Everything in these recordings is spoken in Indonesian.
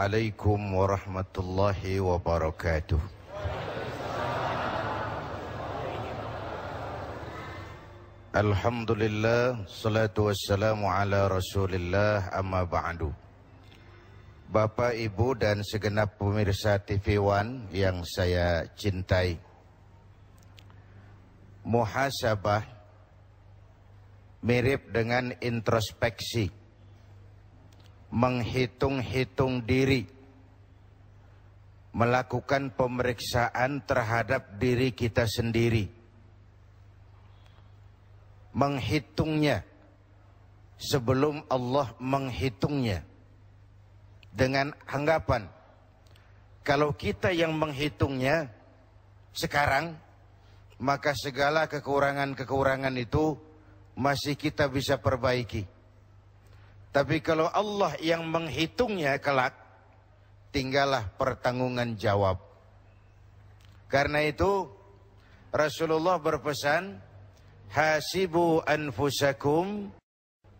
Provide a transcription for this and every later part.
Assalamualaikum warahmatullahi wabarakatuh. Alhamdulillah, salatu wassalamu ala rasulillah, amma ba'du. Bapak, Ibu, dan segenap pemirsa TV One yang saya cintai, muhasabah mirip dengan introspeksi, menghitung-hitung diri, melakukan pemeriksaan terhadap diri kita sendiri, menghitungnya sebelum Allah menghitungnya, dengan anggapan kalau kita yang menghitungnya sekarang, maka segala kekurangan-kekurangan itu masih kita bisa perbaiki. Tapi kalau Allah yang menghitungnya kelak, tinggallah pertanggungan jawab. Karena itu Rasulullah berpesan, hasibu anfusakum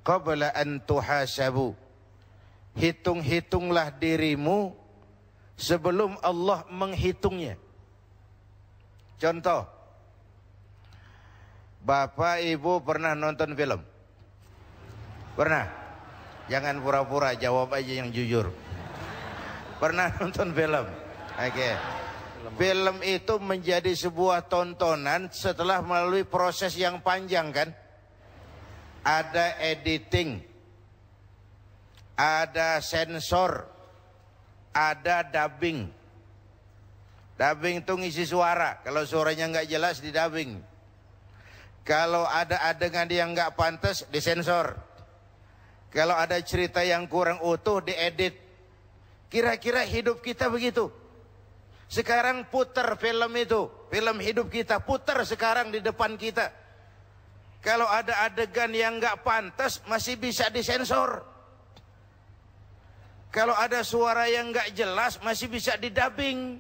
qabla an tuhasabu. Hitung-hitunglah dirimu sebelum Allah menghitungnya. Contoh, Bapak Ibu pernah nonton film? Pernah? Jangan pura-pura, jawab aja yang jujur. Pernah nonton film? Oke. Film itu menjadi sebuah tontonan setelah melalui proses yang panjang, kan? Ada editing, ada sensor, ada dubbing. Dubbing itu ngisi suara. Kalau suaranya nggak jelas, di dubbing. Kalau ada adegan yang nggak pantas, disensor. Kalau ada cerita yang kurang utuh, diedit. Kira-kira hidup kita begitu. Sekarang putar film itu, film hidup kita putar sekarang di depan kita. Kalau ada adegan yang nggak pantas, masih bisa disensor. Kalau ada suara yang nggak jelas, masih bisa didubbing.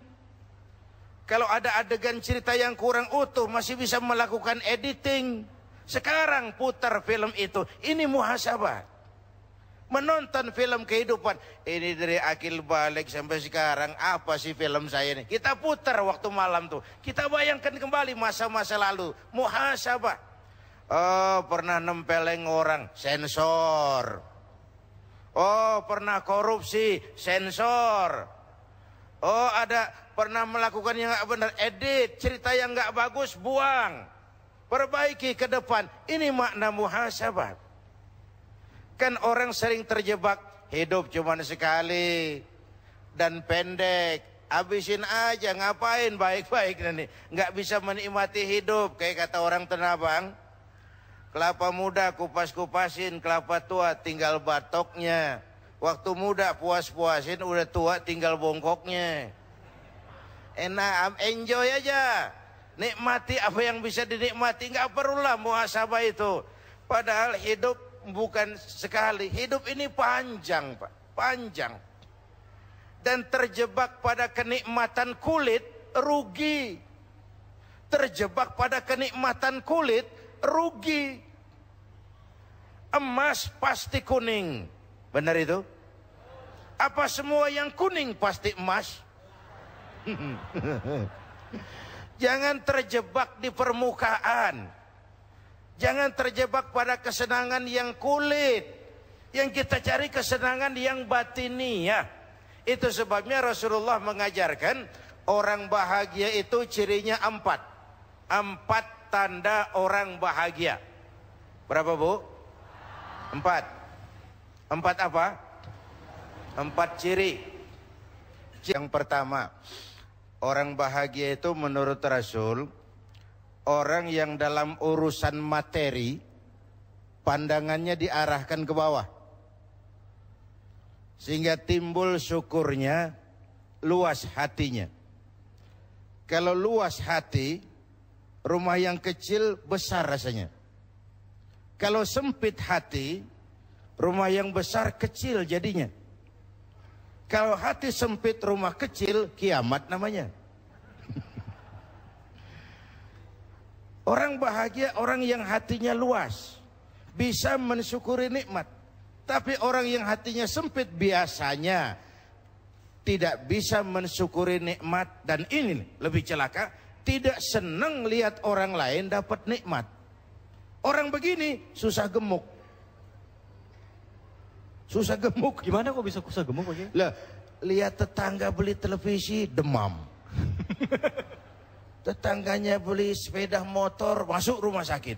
Kalau ada adegan cerita yang kurang utuh, masih bisa melakukan editing. Sekarang putar film itu. Ini muhasabah. Menonton film kehidupan. Ini dari akil balik sampai sekarang. Apa sih film saya ini? Kita putar waktu malam tuh. Kita bayangkan kembali masa-masa lalu. Muhasabah. Oh, pernah nempeleng orang. Sensor. Oh, pernah korupsi. Sensor. Oh, ada pernah melakukan yang nggak benar, edit. Cerita yang nggak bagus, buang. Perbaiki ke depan. Ini makna muhasabah. Kan orang sering terjebak, hidup cuma sekali dan pendek. Habisin aja, ngapain baik-baik nanti. Nggak bisa menikmati hidup. Kayak kata orang Tanah Abang, kelapa muda kupas-kupasin, kelapa tua tinggal batoknya. Waktu muda puas-puasin, udah tua tinggal bongkoknya. Enak, enjoy aja. Nikmati apa yang bisa dinikmati. Nggak perlulah muhasabah itu. Padahal hidup bukan sekali. Hidup ini panjang, Pak. Panjang. Dan terjebak pada kenikmatan kulit, rugi. Terjebak pada kenikmatan kulit, rugi. Emas pasti kuning. Benar itu? Apa semua yang kuning pasti emas? Jangan terjebak di permukaan. Jangan terjebak pada kesenangan yang kulit. Yang kita cari kesenangan yang batiniah. Itu sebabnya Rasulullah mengajarkan orang bahagia itu cirinya 4. 4 tanda orang bahagia. Berapa, Bu? 4. 4 apa? 4 ciri. Yang pertama, orang bahagia itu menurut Rasul, orang yang dalam urusan materi, pandangannya diarahkan ke bawah. Sehingga timbul syukurnya, luas hatinya. Kalau luas hati, rumah yang kecil besar rasanya. Kalau sempit hati, rumah yang besar kecil jadinya. Kalau hati sempit, rumah kecil, kiamat namanya. Orang bahagia, orang yang hatinya luas, bisa mensyukuri nikmat. Tapi orang yang hatinya sempit biasanya tidak bisa mensyukuri nikmat, dan ini lebih celaka, tidak senang lihat orang lain dapat nikmat. Orang begini susah gemuk. Susah gemuk. Gimana kok bisa susah gemuk Pak? Lah, lihat tetangga beli televisi demam. Tetangganya beli sepeda motor masuk rumah sakit.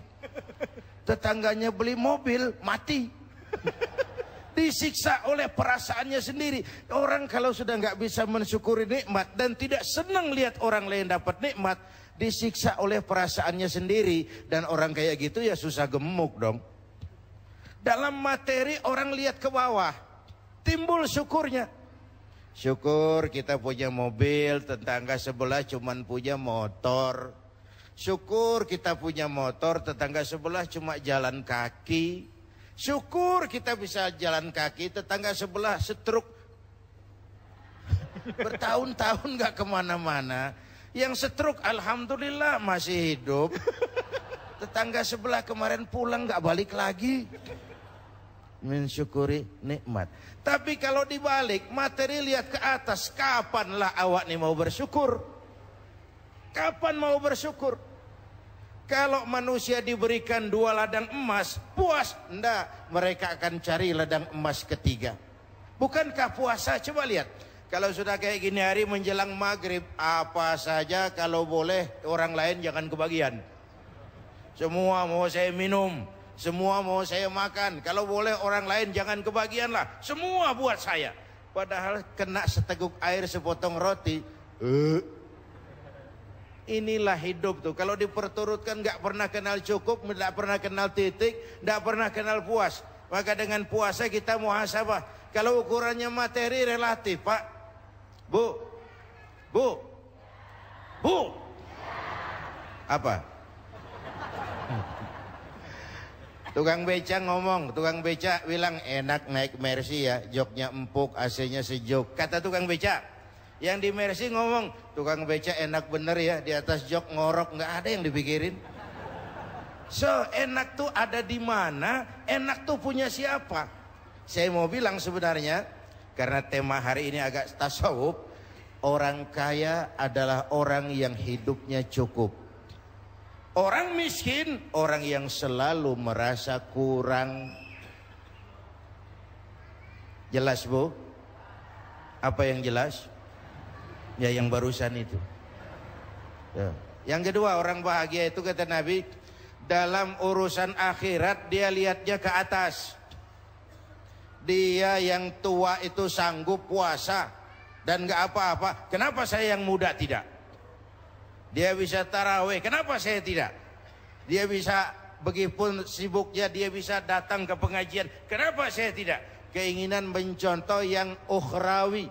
Tetangganya beli mobil mati. Disiksa oleh perasaannya sendiri. Orang kalau sudah nggak bisa mensyukuri nikmat dan tidak senang lihat orang lain dapat nikmat, disiksa oleh perasaannya sendiri, dan orang kayak gitu ya susah gemuk dong. Dalam materi orang lihat ke bawah, timbul syukurnya. Syukur kita punya mobil, tetangga sebelah cuman punya motor. Syukur kita punya motor, tetangga sebelah cuma jalan kaki. Syukur kita bisa jalan kaki, tetangga sebelah stroke. Bertahun-tahun gak kemana-mana. Yang stroke alhamdulillah masih hidup. Tetangga sebelah kemarin pulang gak balik lagi. Mensyukuri nikmat. Tapi kalau dibalik, materi lihat ke atas, kapanlah awak nih mau bersyukur? Kapan mau bersyukur? Kalau manusia diberikan 2 ladang emas, puas? Enggak, mereka akan cari ladang emas ketiga. Bukankah puasa? Coba lihat. Kalau sudah kayak gini hari menjelang maghrib, apa saja kalau boleh orang lain jangan kebagian. Semua mau saya minum, semua mau saya makan. Kalau boleh orang lain jangan kebagian lah. Semua buat saya. Padahal kena seteguk air sepotong roti. Inilah hidup tuh. Kalau diperturutkan nggak pernah kenal cukup, nggak pernah kenal titik, nggak pernah kenal puas. Maka dengan puasa kita muhasabah. Kalau ukurannya materi relatif, Pak, Bu, apa? Tukang beca ngomong, tukang beca bilang enak naik Mercy ya, joknya empuk, AC-nya sejuk. Kata tukang beca. Yang di Mercy ngomong, tukang beca enak bener ya, di atas jok ngorok, nggak ada yang dipikirin. So, enak tuh ada di mana? Enak tuh punya siapa? Saya mau bilang sebenarnya, karena tema hari ini agak tasawuf, orang kaya adalah orang yang hidupnya cukup. Orang miskin, orang yang selalu merasa kurang. Jelas, Bu? Apa yang jelas? Ya yang barusan itu. Ya. Yang kedua, orang bahagia itu kata Nabi, dalam urusan akhirat dia lihatnya ke atas. Dia yang tua itu sanggup puasa dan gak apa-apa. Kenapa saya yang muda tidak? Dia bisa tarawih, kenapa saya tidak? Dia bisa, begipun sibuknya dia bisa datang ke pengajian, kenapa saya tidak? Keinginan mencontoh yang ukhrawi,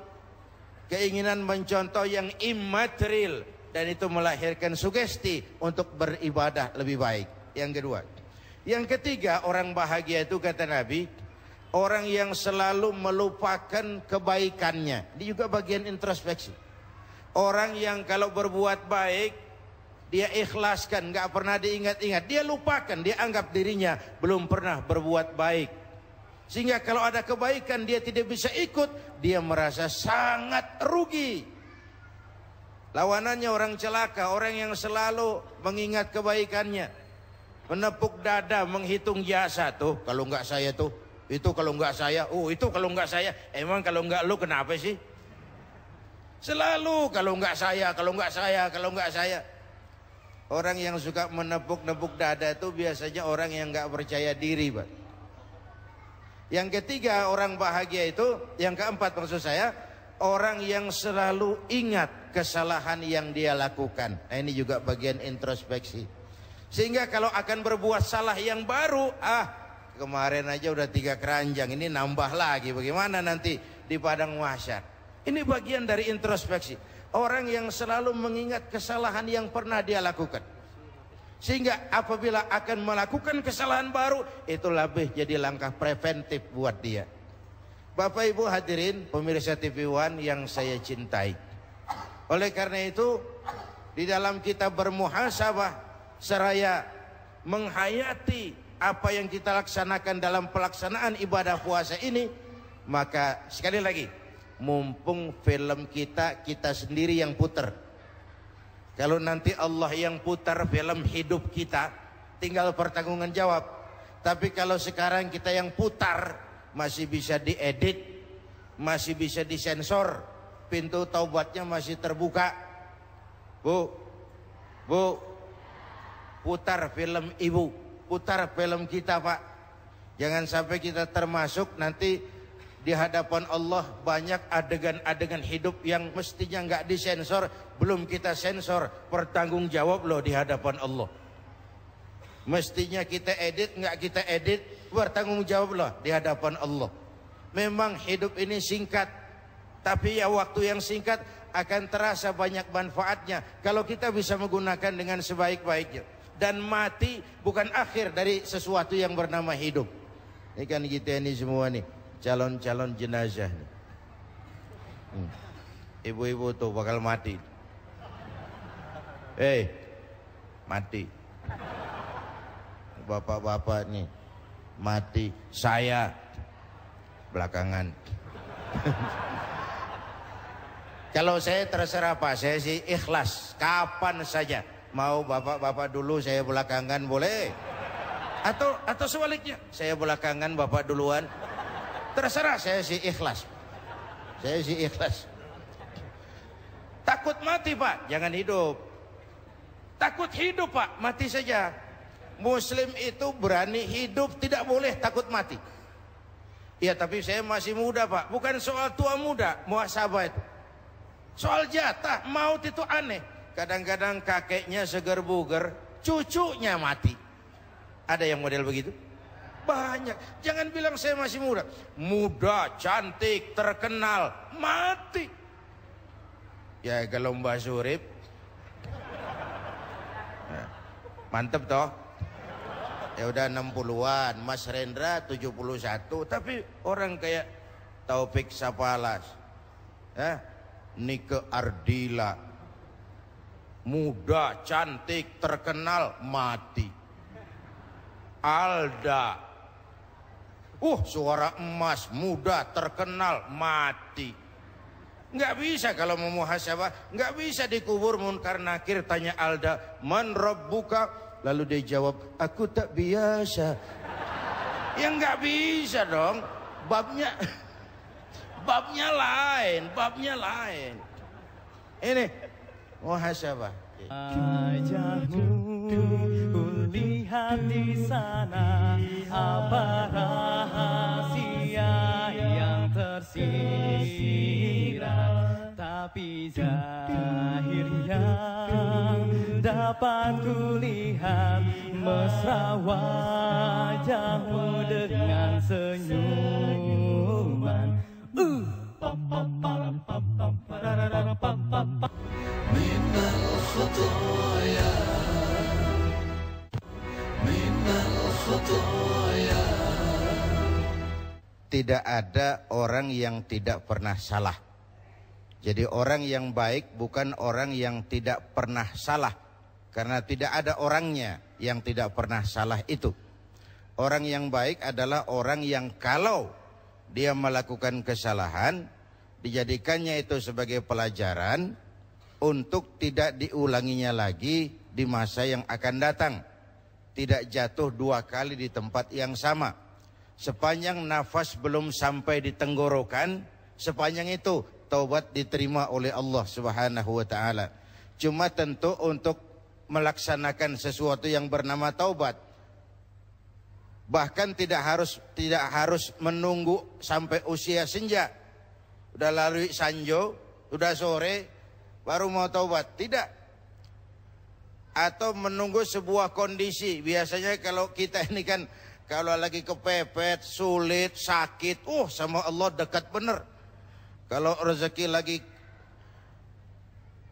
keinginan mencontoh yang immaterial, dan itu melahirkan sugesti untuk beribadah lebih baik. Yang kedua. Yang ketiga, orang bahagia itu kata Nabi, orang yang selalu melupakan kebaikannya. Ini juga bagian introspeksi. Orang yang kalau berbuat baik, dia ikhlaskan, gak pernah diingat-ingat. Dia lupakan, dia anggap dirinya belum pernah berbuat baik. Sehingga kalau ada kebaikan dia tidak bisa ikut, dia merasa sangat rugi. Lawanannya orang celaka, orang yang selalu mengingat kebaikannya, menepuk dada, menghitung jasa. Tuh kalau nggak saya tuh, itu kalau nggak saya, itu kalau nggak saya. Emang kalau nggak lu kenapa sih? Selalu kalau nggak saya, kalau nggak saya, kalau nggak saya. Orang yang suka menepuk-nepuk dada itu biasanya orang yang nggak percaya diri, Pak. Yang ketiga, orang bahagia itu, yang keempat maksud saya, orang yang selalu ingat kesalahan yang dia lakukan. Nah, ini juga bagian introspeksi. Sehingga kalau akan berbuat salah yang baru, kemarin aja udah 3 keranjang, ini nambah lagi, bagaimana nanti di padang mahsyar. Ini bagian dari introspeksi. Orang yang selalu mengingat kesalahan yang pernah dia lakukan. Sehingga apabila akan melakukan kesalahan baru, itu lebih jadi langkah preventif buat dia. Bapak Ibu hadirin pemirsa TV One yang saya cintai. Oleh karena itu, di dalam kita bermuhasabah seraya menghayati apa yang kita laksanakan dalam pelaksanaan ibadah puasa ini, maka sekali lagi, mumpung film kita sendiri yang putar. Kalau nanti Allah yang putar film hidup kita, tinggal pertanggungan jawab. Tapi kalau sekarang kita yang putar, masih bisa diedit, masih bisa disensor, pintu taubatnya masih terbuka. Bu, putar film ibu, putar film kita Pak. Jangan sampai kita termasuk nanti di hadapan Allah banyak adegan-adegan hidup yang mestinya nggak disensor, belum kita sensor, bertanggung jawab loh di hadapan Allah. Mestinya kita edit, nggak kita edit, bertanggung jawab loh di hadapan Allah. Memang hidup ini singkat, tapi ya waktu yang singkat akan terasa banyak manfaatnya kalau kita bisa menggunakan dengan sebaik-baiknya. Dan mati bukan akhir dari sesuatu yang bernama hidup. Ini kan kita ini semua nih calon-calon jenazah nih. Ibu-ibu tuh bakal mati. Mati. Bapak-bapak nih mati, saya belakangan. Kalau saya terserah Pak, saya sih ikhlas kapan saja. Mau bapak-bapak dulu, saya belakangan boleh. Atau sebaliknya, saya belakangan bapak duluan. Terserah, saya sih ikhlas. Saya sih ikhlas. Takut mati Pak, jangan hidup. Takut hidup Pak, mati saja. Muslim itu berani hidup, tidak boleh takut mati. Ya tapi saya masih muda Pak. Bukan soal tua muda, muhasabah itu. Soal jatah, maut itu aneh. Kadang-kadang kakeknya seger buger, cucunya mati. Ada yang model begitu? Banyak. Jangan bilang saya masih muda. Muda, cantik, terkenal, mati. Ya kalau Mbak Surip, mantep toh. Ya udah 60-an, Mas Rendra 71, tapi orang kayak Taufik Sapalas, Nike Ardila, muda, cantik, terkenal, mati. Alda, suara emas, muda, terkenal, mati. Nggak bisa kalau mau muhasabah, nggak bisa dikubur Munkar Nakir. Tanya Alda, man rabbuka? Lalu dia jawab, aku tak biasa. Ya nggak bisa dong. Babnya lain. Ini muhasabah. Wajahmu kulihat di sana, apa rahasia yang tersirat, tapi zahir yang dapat kulihat, mesra wajahmu dengan senyuman. Minal khotoya, minal khotoya. Tidak ada orang yang tidak pernah salah. Jadi orang yang baik bukan orang yang tidak pernah salah, karena tidak ada orangnya yang tidak pernah salah itu. Orang yang baik adalah orang yang kalau dia melakukan kesalahan, dijadikannya itu sebagai pelajaran untuk tidak diulanginya lagi di masa yang akan datang. Tidak jatuh dua kali di tempat yang sama. Sepanjang nafas belum sampai di tenggorokan, sepanjang itu taubat diterima oleh Allah Subhanahu wa taala. Cuma tentu untuk melaksanakan sesuatu yang bernama taubat, bahkan tidak harus menunggu sampai usia senja. Udah lalui sanjo, udah sore baru mau taubat, tidak. Atau menunggu sebuah kondisi. Biasanya kalau kita ini kan kalau lagi kepepet, sulit, sakit, sama Allah dekat bener. Kalau rezeki lagi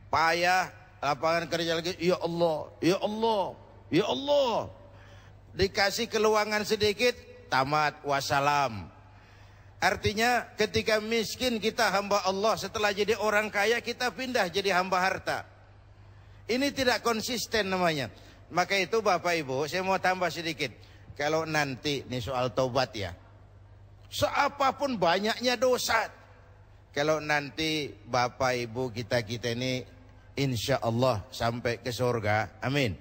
payah, lapangan kerja lagi, ya Allah, ya Allah, ya Allah. Dikasih keluangan sedikit, tamat, wassalam. Artinya ketika miskin kita hamba Allah, setelah jadi orang kaya kita pindah jadi hamba harta. Ini tidak konsisten namanya. Maka itu Bapak Ibu, saya mau tambah sedikit. Kalau nanti, ini soal taubat ya, seapapun banyaknya dosa, kalau nanti Bapak Ibu kita ini insya Allah sampai ke surga, amin.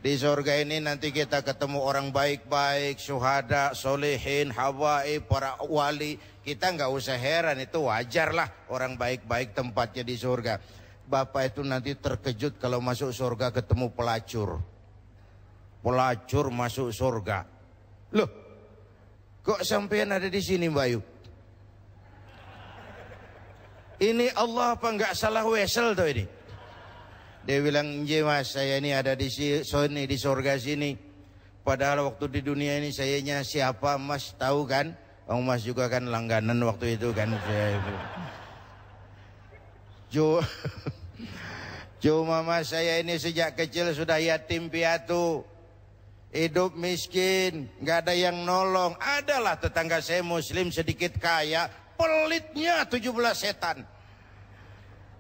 Di surga ini nanti kita ketemu orang baik-baik, syuhada, solehin, hawaib, para wali. Kita nggak usah heran, itu wajar lah orang baik-baik tempatnya di surga. Bapak itu nanti terkejut kalau masuk surga ketemu pelacur. Pelacur masuk surga. Loh, kok sampean ada di sini, Bayu? Ini Allah apa nggak salah wesel tuh ini? Dia bilang, Mas, saya ini ada di sini di surga sini. Padahal waktu di dunia ini sayanya siapa, Mas tahu kan? Mas juga kan langganan waktu itu kan. Cuma Mas saya ini sejak kecil sudah yatim piatu. Hidup miskin, nggak ada yang nolong. Adalah tetangga saya muslim sedikit kaya, pelitnya 17 setan.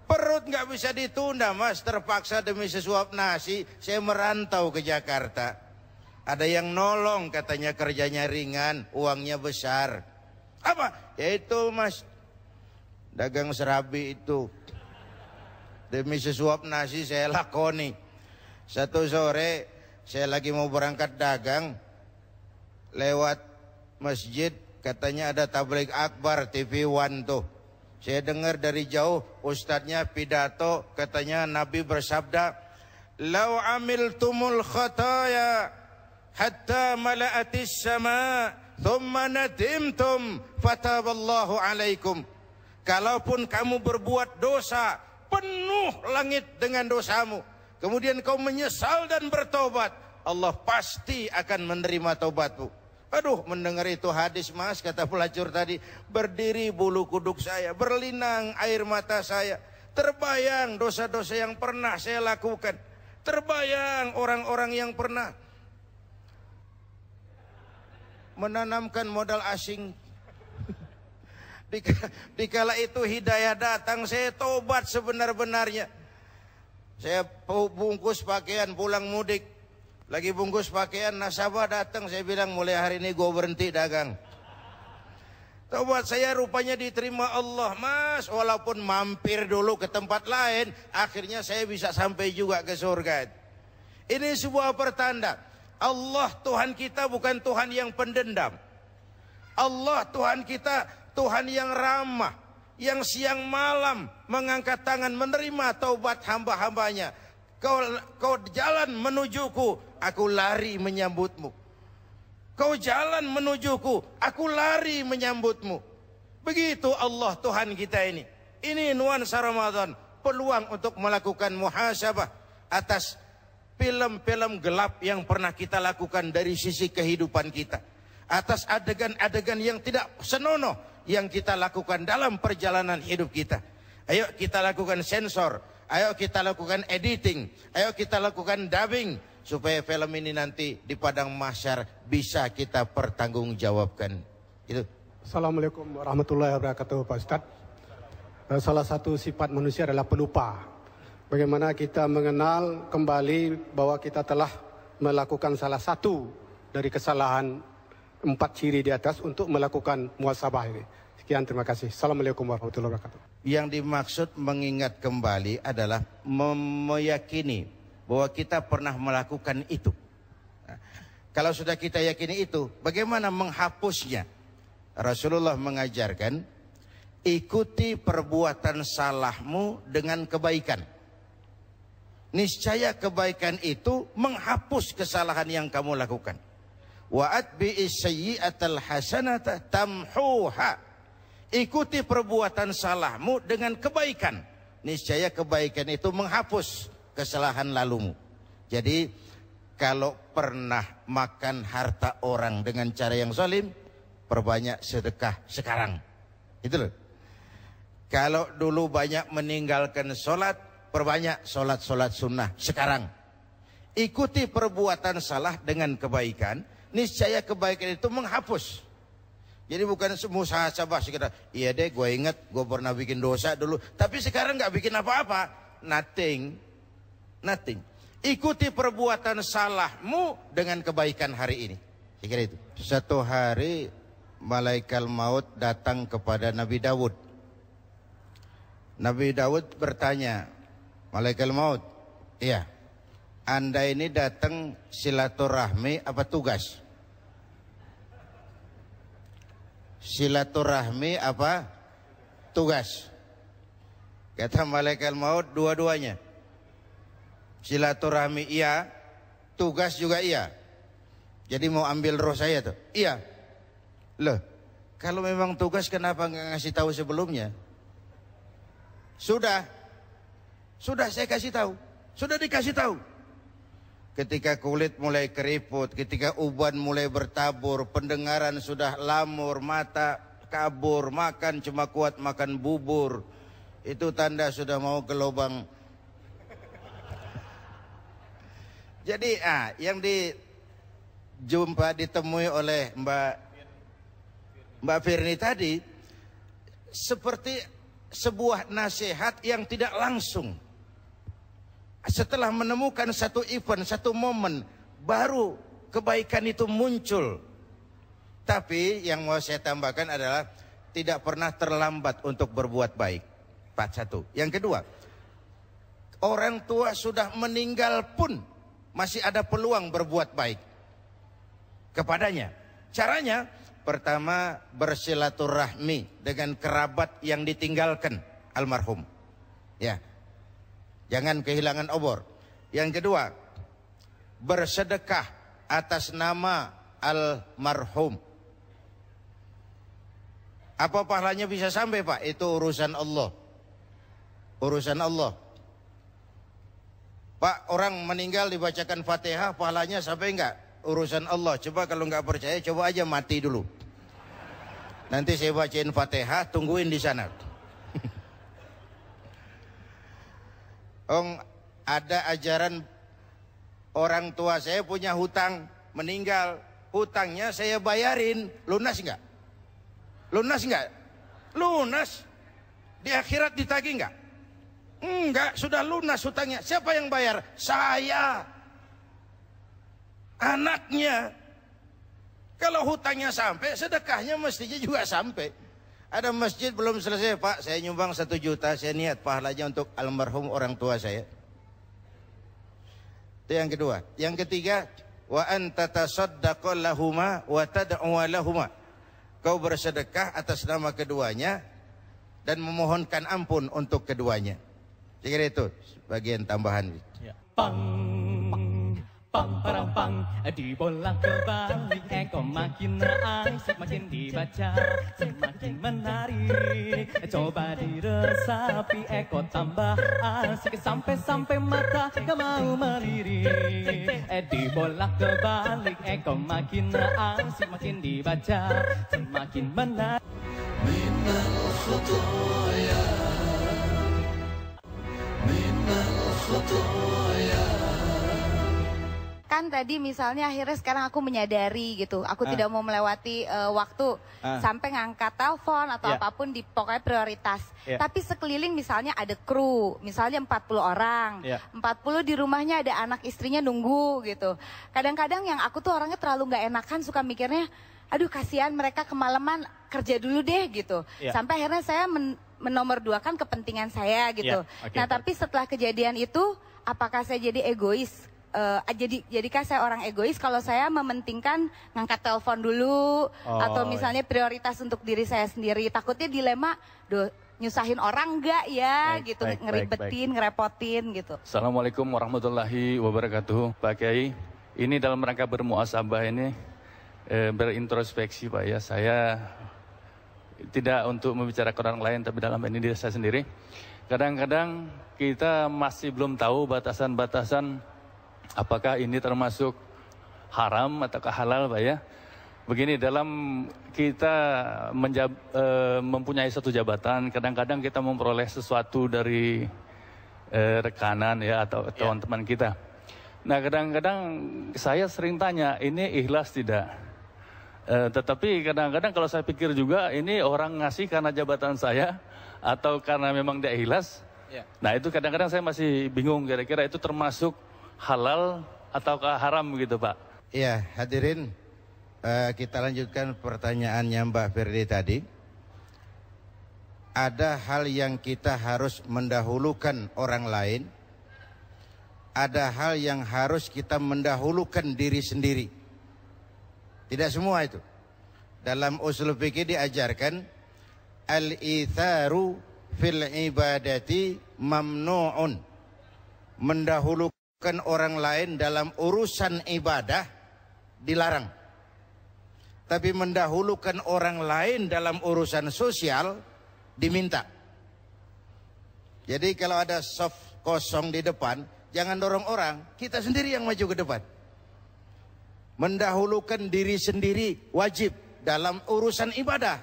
Perut nggak bisa ditunda, Mas. Terpaksa demi sesuap nasi saya merantau ke Jakarta. Ada yang nolong, katanya kerjanya ringan, uangnya besar. Apa? Yaitu, Mas, dagang serabi itu. Demi sesuap nasi saya lakoni. Satu sore saya lagi mau berangkat dagang, lewat masjid, katanya ada tabligh akbar TV One tuh. Saya dengar dari jauh ustadznya pidato, katanya Nabi bersabda, "Lau amiltumul khataya hatta mala'atis sama, thumma nadimtum fataballahu alaikum." Kalaupun kamu berbuat dosa, penuh langit dengan dosamu, kemudian kau menyesal dan bertobat, Allah pasti akan menerima taubatmu. Aduh, mendengar itu hadis, Mas, kata pelacur tadi, berdiri bulu kuduk saya, berlinang air mata saya. Terbayang dosa-dosa yang pernah saya lakukan. Terbayang orang-orang yang pernah menanamkan modal asing. Dikala itu hidayah datang, saya tobat sebenar-benarnya. Saya bungkus pakaian pulang mudik. Lagi bungkus pakaian, nasabah datang, saya bilang mulai hari ini gue berhenti dagang. Tobat saya rupanya diterima Allah, Mas. Walaupun mampir dulu ke tempat lain, akhirnya saya bisa sampai juga ke surga. Ini sebuah pertanda Allah Tuhan kita bukan Tuhan yang pendendam. Allah Tuhan kita Tuhan yang ramah, yang siang malam mengangkat tangan menerima taubat hamba-hambanya. Kau jalan menujuku, aku lari menyambutmu. Kau jalan menujuku, aku lari menyambutmu. Begitu Allah Tuhan kita ini. Ini nuansa Ramadan, peluang untuk melakukan muhasabah atas film-film gelap yang pernah kita lakukan dari sisi kehidupan kita. Atas adegan-adegan yang tidak senonoh yang kita lakukan dalam perjalanan hidup kita. Ayo kita lakukan sensor. Ayo kita lakukan editing, ayo kita lakukan dubbing, supaya film ini nanti di padang mahsyar bisa kita pertanggungjawabkan. Itu. Assalamualaikum warahmatullahi wabarakatuh, Pak Ustadz. Salah satu sifat manusia adalah pelupa. Bagaimana kita mengenal kembali bahwa kita telah melakukan salah satu dari kesalahan 4 ciri di atas untuk melakukan muhasabah ini. Sekian, terima kasih. Assalamualaikum warahmatullahi wabarakatuh. Yang dimaksud mengingat kembali adalah meyakini bahwa kita pernah melakukan itu. Nah, kalau sudah kita yakini itu, bagaimana menghapusnya? Rasulullah mengajarkan, ikuti perbuatan salahmu dengan kebaikan. Niscaya kebaikan itu menghapus kesalahan yang kamu lakukan. Wa atbi'is sayyi'atal hasanata tamhuha. Ikuti perbuatan salahmu dengan kebaikan. Niscaya kebaikan itu menghapus kesalahan lalumu. Jadi kalau pernah makan harta orang dengan cara yang zalim, perbanyak sedekah sekarang. Itu loh. Kalau dulu banyak meninggalkan sholat, perbanyak sholat-sholat sunnah sekarang. Ikuti perbuatan salah dengan kebaikan, niscaya kebaikan itu menghapus. Jadi bukan muhasabah sekedar, iya deh gue ingat gue pernah bikin dosa dulu, tapi sekarang gak bikin apa-apa. Nothing. Ikuti perbuatan salahmu dengan kebaikan hari ini. Saya kira itu. Satu hari malaikat maut datang kepada Nabi Daud. Nabi Daud bertanya, malaikat maut, iya, Anda ini datang silaturahmi apa tugas? Silaturahmi apa tugas? Kata malaikat maut, dua-duanya. Silaturahmi iya, tugas juga iya. Jadi mau ambil roh saya tuh? Iya. Loh, kalau memang tugas kenapa nggak ngasih tahu sebelumnya? Sudah saya kasih tahu. Sudah dikasih tahu. Ketika kulit mulai keriput, ketika uban mulai bertabur, pendengaran sudah lamur, mata kabur, makan cuma kuat makan bubur. Itu tanda sudah mau ke lubang. Jadi yang ditemui oleh Mbak Firni tadi seperti sebuah nasihat yang tidak langsung. Setelah menemukan satu event, satu momen, baru kebaikan itu muncul. Tapi yang mau saya tambahkan adalah tidak pernah terlambat untuk berbuat baik. Satu. Yang kedua, orang tua sudah meninggal pun masih ada peluang berbuat baik kepadanya. Caranya, pertama bersilaturahmi dengan kerabat yang ditinggalkan almarhum. Ya, jangan kehilangan obor. Yang kedua, bersedekah atas nama almarhum. Apa pahalanya bisa sampai, Pak? Itu urusan Allah. Urusan Allah. Pak, orang meninggal dibacakan Fatihah, pahalanya sampai enggak? Urusan Allah. Coba kalau enggak percaya, coba aja mati dulu. Nanti saya bacain Fatihah, tungguin di sana. Ada ajaran orang tua saya punya hutang, meninggal, hutangnya saya bayarin, lunas enggak? Lunas enggak? Lunas. Di akhirat ditagih enggak? Enggak, sudah lunas hutangnya. Siapa yang bayar? Saya. Anaknya. Kalau hutangnya sampai, sedekahnya mestinya juga sampai. Ada masjid belum selesai, Pak, saya nyumbang 1 juta, saya niat pahalanya untuk almarhum orang tua saya. Itu yang kedua. Yang ketiga, wa anta tasaddaqu lahuma wa tad'u lahuma. Kau bersedekah atas nama keduanya dan memohonkan ampun untuk keduanya. Saya kira itu bagian tambahan. Ya. Pang, pang, parang, pang. Dibolak-balik kok makin asik, makin dibaca semakin menarik. Coba diresapi kok tambah asik, sampai-sampai mata gak mau melirik. Dibolak-balik kok makin asik, makin dibaca semakin menarik. Minal khotoya, kan tadi misalnya akhirnya sekarang aku menyadari gitu, aku tidak mau melewati waktu sampai ngangkat telepon atau apapun di pokoknya prioritas. Tapi sekeliling misalnya ada kru, misalnya 40 orang, 40 di rumahnya ada anak istrinya nunggu gitu. Kadang-kadang yang aku tuh orangnya terlalu nggak enakan, suka mikirnya, aduh kasihan mereka kemalaman, kerja dulu deh gitu. Sampai akhirnya saya menomorduakan kepentingan saya gitu. Nah tapi setelah kejadian itu, apakah saya jadi egois? Jadikah saya orang egois kalau saya mementingkan ngangkat telepon dulu, atau misalnya prioritas untuk diri saya sendiri? Takutnya dilema, nyusahin orang enggak ya gitu, ngeribetin, ngerepotin gitu. Assalamualaikum warahmatullahi wabarakatuh. Pak Kiai, ini dalam rangka bermuasabah ini berintrospeksi, Pak ya. Saya tidak untuk membicarakan orang lain, tapi dalam ini diri saya sendiri. Kadang-kadang kita masih belum tahu batasan-batasan apakah ini termasuk haram atau halal, Pak ya. Begini, dalam kita mempunyai satu jabatan, kadang-kadang kita memperoleh sesuatu dari rekanan ya atau teman-teman kita. Nah, kadang-kadang saya sering tanya, ini ikhlas tidak? Tetapi kadang-kadang kalau saya pikir juga, ini orang ngasih karena jabatan saya atau karena memang dia ikhlas. Nah, itu kadang-kadang saya masih bingung, kira-kira itu termasuk halal ataukah haram gitu, Pak? Iya, hadirin, kita lanjutkan pertanyaannya Mbak Firdi tadi. Ada hal yang kita harus mendahulukan orang lain. Ada hal yang harus kita mendahulukan diri sendiri. Tidak semua itu. Dalam usul fikih diajarkan al-itharu fil ibadati mamnu'un. Mendahulukan orang lain dalam urusan ibadah dilarang. Tapi mendahulukan orang lain dalam urusan sosial diminta. Jadi kalau ada soft kosong di depan, jangan dorong orang, kita sendiri yang maju ke depan. Mendahulukan diri sendiri wajib dalam urusan ibadah.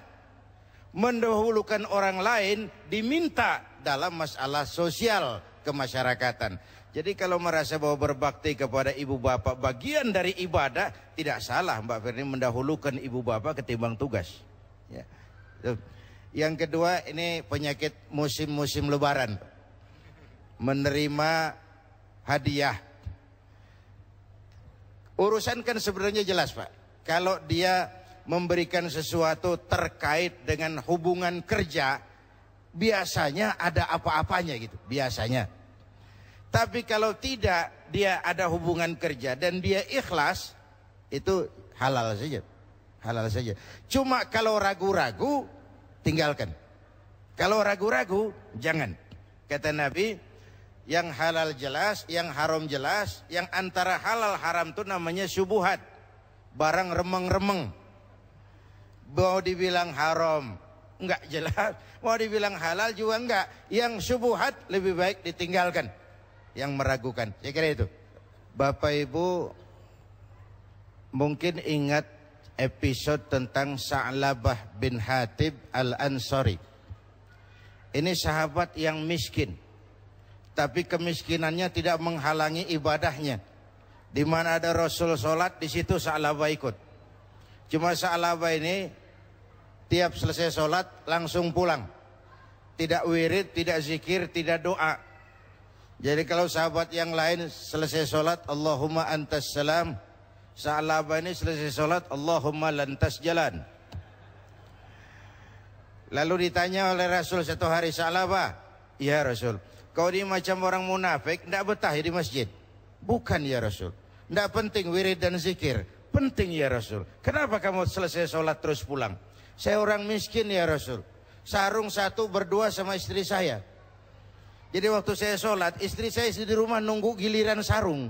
Mendahulukan orang lain diminta dalam masalah sosial kemasyarakatan. Jadi kalau merasa bahwa berbakti kepada ibu bapak bagian dari ibadah, tidak salah Mbak Firdi mendahulukan ibu bapak ketimbang tugas. Ya. Yang kedua, ini penyakit musim-musim lebaran. Menerima hadiah. Urusan kan sebenarnya jelas Pak. Kalau dia memberikan sesuatu terkait dengan hubungan kerja, biasanya ada apa-apanya gitu, biasanya. Tapi kalau tidak, dia ada hubungan kerja dan dia ikhlas, itu halal saja. Halal saja. Cuma kalau ragu-ragu, tinggalkan. Kalau ragu-ragu, jangan. Kata Nabi, yang halal jelas, yang haram jelas, yang antara halal haram itu namanya syubuhat. Barang remeng-remeng. Mau dibilang haram, enggak jelas. Mau dibilang halal juga enggak. Yang syubuhat lebih baik ditinggalkan. Yang meragukan. Saya kira itu. Bapak Ibu mungkin ingat episode tentang Sa'labah bin Hatib Al-Ansari. Ini sahabat yang miskin, tapi kemiskinannya tidak menghalangi ibadahnya. Di mana ada Rasul sholat, di situ Sa'labah ikut. Cuma Sa'labah ini tiap selesai sholat langsung pulang. Tidak wirid, tidak zikir, tidak doa. Jadi kalau sahabat yang lain selesai sholat, Allahumma antas salam. Sa'labah ini selesai sholat, Allahumma lantas jalan. Lalu ditanya oleh Rasul satu hari, Sa'labah, ya Rasul, kau ini macam orang munafik, tidak betah di masjid. Bukan ya Rasul, tidak penting wirid dan zikir. Penting ya Rasul. Kenapa kamu selesai sholat terus pulang? Saya orang miskin ya Rasul. Sarung satu berdua sama istri saya. Jadi waktu saya sholat, istri saya di rumah nunggu giliran sarung.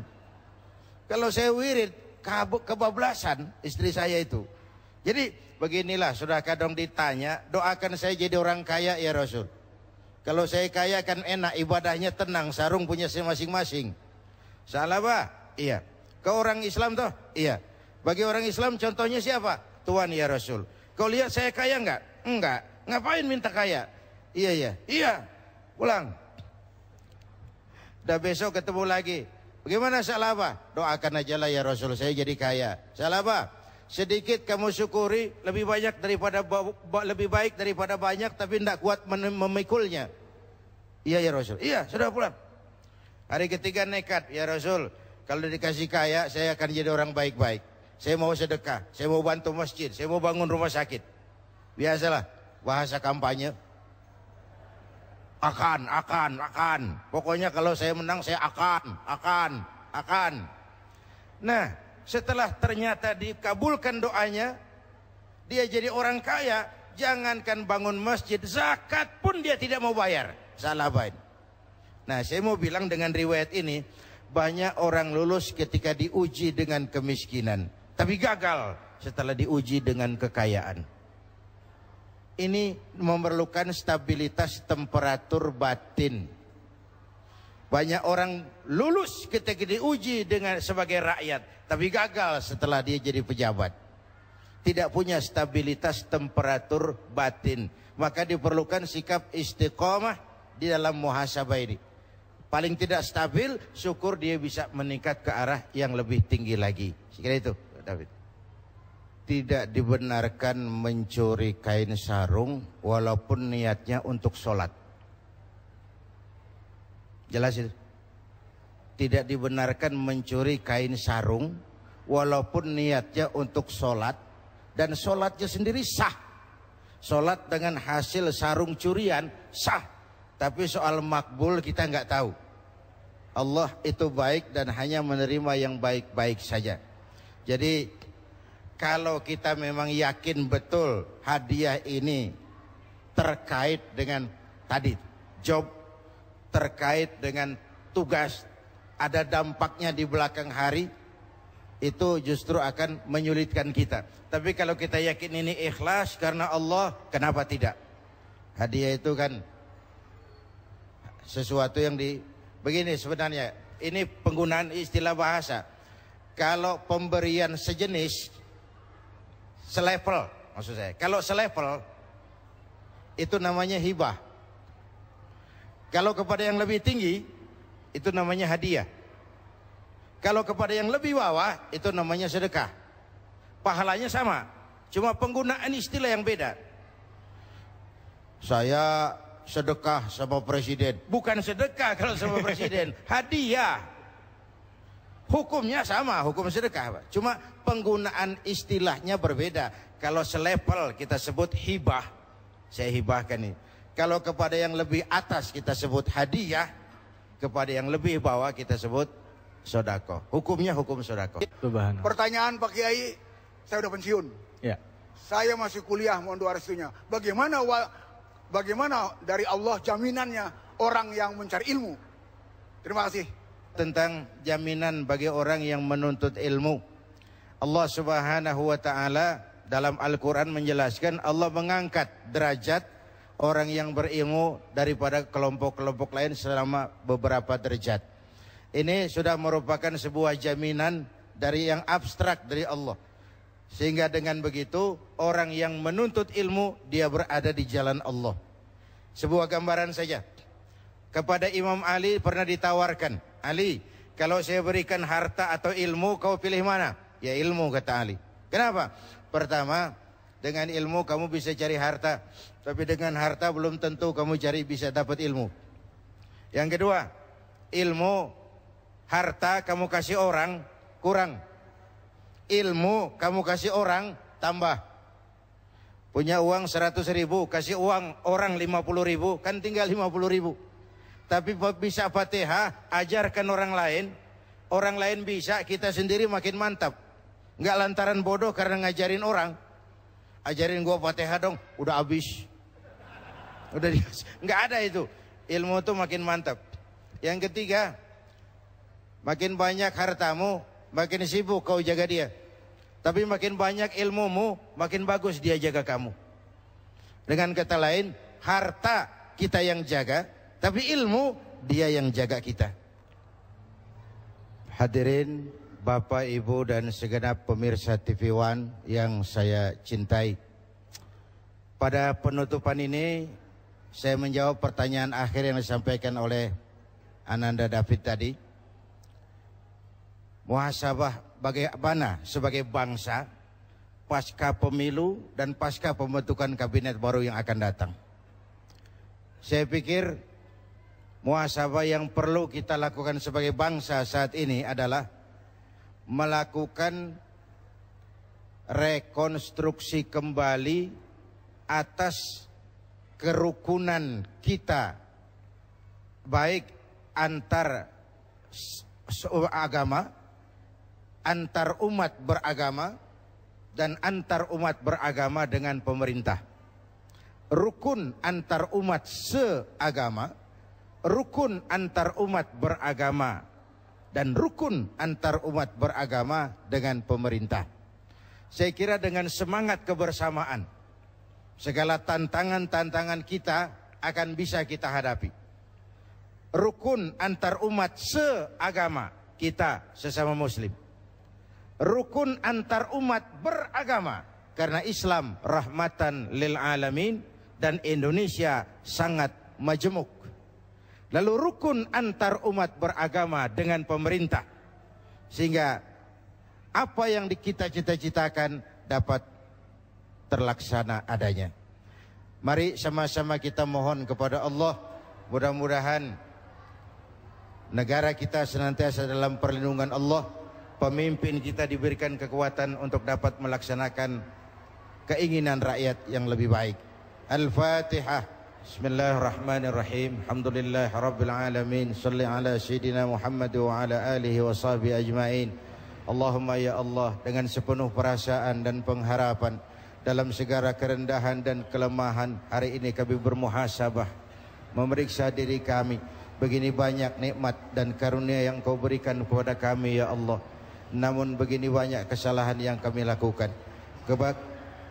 Kalau saya wirid, kebablasan istri saya itu. Jadi beginilah, sudah kadang ditanya, doakan saya jadi orang kaya ya Rasul. Kalau saya kaya kan enak, ibadahnya tenang, sarung punya saya masing-masing. Sa'labah, iya. Kau orang Islam toh? Iya. Bagi orang Islam contohnya siapa? Tuhan ya Rasul. Kau lihat saya kaya enggak? Enggak. Ngapain minta kaya? Iya ya. Iya. Pulang. Udah besok ketemu lagi. Bagaimana Sa'labah? Doakan aja lah ya Rasul, saya jadi kaya. Sa'labah, sedikit kamu syukuri, lebih baik daripada banyak, tapi tidak kuat memikulnya. Iya ya Rasul. Iya, sudah pulang. Hari ketiga nekat, ya Rasul, kalau dikasih kaya, saya akan jadi orang baik-baik. Saya mau sedekah, saya mau bantu masjid, saya mau bangun rumah sakit. Biasalah, bahasa kampanye. Akan. Pokoknya kalau saya menang, saya akan. Nah, setelah ternyata dikabulkan doanya, dia jadi orang kaya, jangankan bangun masjid, zakat pun dia tidak mau bayar. Sa'labah. Nah, saya mau bilang dengan riwayat ini, banyak orang lulus ketika diuji dengan kemiskinan, tapi gagal setelah diuji dengan kekayaan. Ini memerlukan stabilitas temperatur batin. Banyak orang lulus ketika diuji dengan sebagai rakyat, tapi gagal setelah dia jadi pejabat. Tidak punya stabilitas temperatur batin. Maka diperlukan sikap istiqomah di dalam muhasabah ini. Paling tidak stabil, syukur dia bisa meningkat ke arah yang lebih tinggi lagi. Sekira itu, David. Tidak dibenarkan mencuri kain sarung walaupun niatnya untuk sholat. Jelas itu. Tidak dibenarkan mencuri kain sarung walaupun niatnya untuk sholat dan sholatnya sendiri sah. Sholat dengan hasil sarung curian sah, tapi soal makbul kita nggak tahu. Allah itu baik dan hanya menerima yang baik-baik saja. Jadi kalau kita memang yakin betul hadiah ini terkait dengan tadi job, terkait dengan tugas, ada dampaknya di belakang hari, itu justru akan menyulitkan kita. Tapi kalau kita yakin ini ikhlas karena Allah, kenapa tidak? Hadiah itu kan sesuatu yang begini sebenarnya, ini penggunaan istilah bahasa. Kalau pemberian sejenis, selevel, maksud saya. Kalau selevel, itu namanya hibah. Kalau kepada yang lebih tinggi, itu namanya hadiah. Kalau kepada yang lebih bawah, itu namanya sedekah. Pahalanya sama, cuma penggunaan istilah yang beda. Saya sedekah sama presiden. Bukan sedekah kalau sama presiden, hadiah. Hukumnya sama, hukum sedekah, Pak. Cuma penggunaan istilahnya berbeda. Kalau selevel kita sebut hibah, saya hibahkan ini. Kalau kepada yang lebih atas kita sebut hadiah, kepada yang lebih bawah kita sebut sodako. Hukumnya hukum sodako. Pertanyaan Pak Kiai, saya udah pensiun. Ya. Saya masih kuliah, mohon doa restunya. Bagaimana dari Allah jaminannya orang yang mencari ilmu? Terima kasih. Tentang jaminan bagi orang yang menuntut ilmu. Allah Subhanahu wa taala dalam Al-Qur'an menjelaskan Allah mengangkat derajat orang yang berilmu daripada kelompok-kelompok lain selama beberapa derajat. Ini sudah merupakan sebuah jaminan dari yang abstrak dari Allah. Sehingga dengan begitu orang yang menuntut ilmu dia berada di jalan Allah. Sebuah gambaran saja. Kepada Imam Ali pernah ditawarkan, Ali, kalau saya berikan harta atau ilmu, kau pilih mana? Ya ilmu, kata Ali. Kenapa? Pertama, dengan ilmu kamu bisa cari harta, tapi dengan harta belum tentu kamu bisa dapat ilmu. Yang kedua, ilmu, harta kamu kasih orang kurang, ilmu kamu kasih orang tambah. Punya uang 100.000, kasih uang orang 50.000, kan tinggal 50.000. Tapi bisa Fatihah, ajarkan orang lain bisa, kita sendiri makin mantap. Nggak lantaran bodoh karena ngajarin orang. Ajarin gua Fatihah dong, udah habis. Udah nggak ada itu. Ilmu tuh makin mantap. Yang ketiga, makin banyak hartamu, makin sibuk kau jaga dia. Tapi makin banyak ilmumu, makin bagus dia jaga kamu. Dengan kata lain, harta kita yang jaga, tapi ilmu dia yang jaga kita. Hadirin Bapak, Ibu, dan segenap pemirsa TV One yang saya cintai. Pada penutupan ini, saya menjawab pertanyaan akhir yang disampaikan oleh Ananda David tadi. Muhasabah bagaimana sebagai bangsa pasca pemilu dan pasca pembentukan kabinet baru yang akan datang. Saya pikir muhasabah yang perlu kita lakukan sebagai bangsa saat ini adalah melakukan rekonstruksi kembali atas kerukunan kita, baik antar agama, antar umat beragama, dan antar umat beragama dengan pemerintah. Rukun antar umat seagama, rukun antar umat beragama, dan rukun antar umat beragama dengan pemerintah. Saya kira dengan semangat kebersamaan, segala tantangan-tantangan kita akan bisa kita hadapi. Rukun antar umat seagama kita sesama muslim. Rukun antar umat beragama, karena Islam rahmatan lil alamin dan Indonesia sangat majemuk. Lalu rukun antar umat beragama dengan pemerintah, sehingga apa yang kita cita-citakan dapat terlaksana adanya. Mari sama-sama kita mohon kepada Allah, mudah-mudahan negara kita senantiasa dalam perlindungan Allah, pemimpin kita diberikan kekuatan untuk dapat melaksanakan keinginan rakyat yang lebih baik. Al-Fatihah. Bismillahirrahmanirrahim. Alhamdulillah Rabbil Alamin. Salli ala Sayyidina Muhammad wa ala alihi wa sahbihi ajma'in. Allahumma ya Allah, dengan sepenuh perasaan dan pengharapan, dalam segala kerendahan dan kelemahan, hari ini kami bermuhasabah, memeriksa diri kami. Begini banyak nikmat dan karunia yang Kau berikan kepada kami ya Allah. Namun begini banyak kesalahan yang kami lakukan.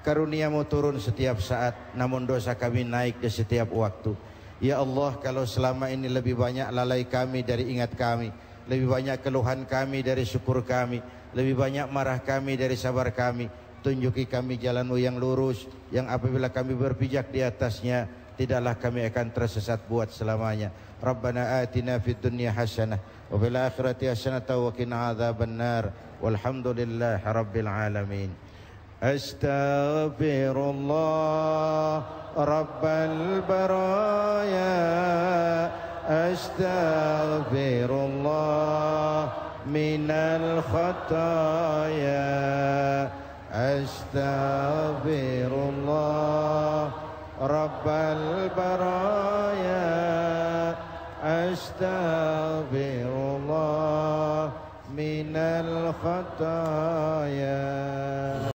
Karuniamu turun setiap saat, namun dosa kami naik di setiap waktu. Ya Allah, kalau selama ini lebih banyak lalai kami dari ingat kami, lebih banyak keluhan kami dari syukur kami, lebih banyak marah kami dari sabar kami, tunjuki kami jalan-Mu yang lurus, yang apabila kami berpijak di atasnya, tidaklah kami akan tersesat buat selamanya. Rabbana atina fid dunya hasanah wa fil akhirati hasanah wa qina adzabannar. Walhamdulillahi rabbil alamin. Astaghfirullah rabbal baraya. Astaghfirullah minal khataya. Astaghfirullah rabbal baraya. Astaghfirullah minal khataya.